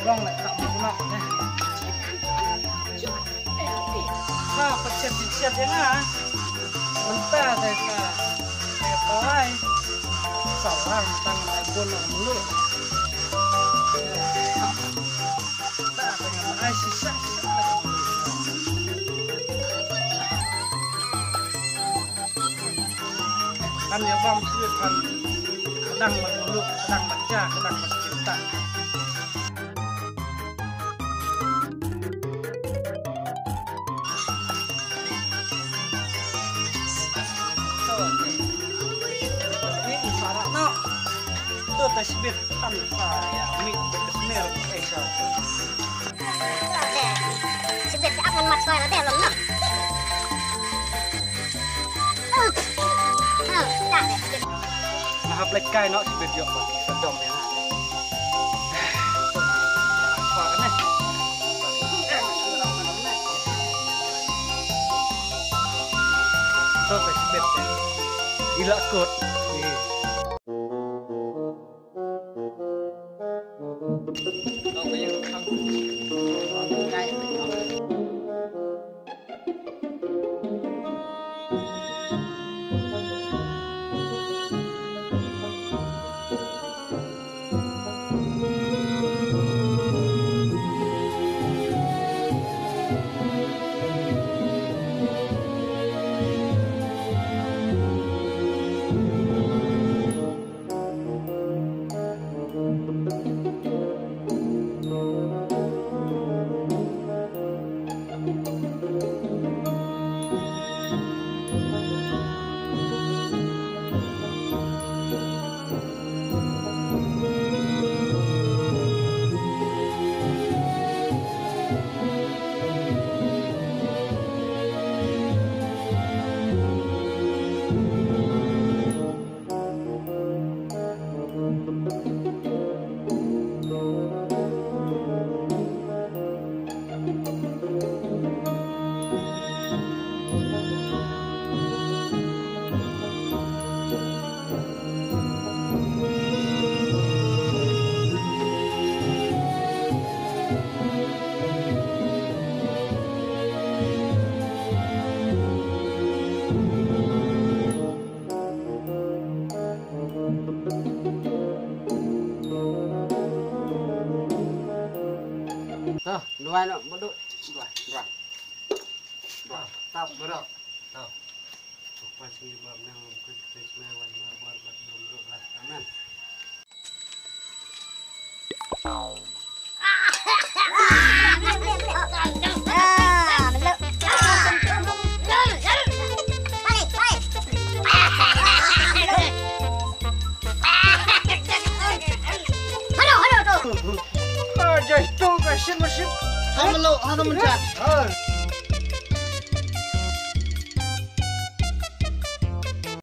bong lại tạo một nọ nhé. Sao có chết thì chết thế hả? Mình ta thì là có ai sầu hàng tăng lại buôn ở một lượng. Ta phải làm ai xí sắc ăn nhớ vòng chưa ăn đằng mặt một lượng, đằng mặt trà, đằng mặt kiểm tạ. Itu tasbih tanpa ya mit kesmer Asia. Sibit akan mat suara deh loh. Dah deh. Nah, hap lekai no sibit yo bagi sedom ya. Suara nih. Itu tasbih gila kot. Dua no, bodoh. Dua. Tap bodoh. Tap. Pas ini bab nang Krisma wan ma buat nomor lah. Aman. Just don't go shit. How long? How long?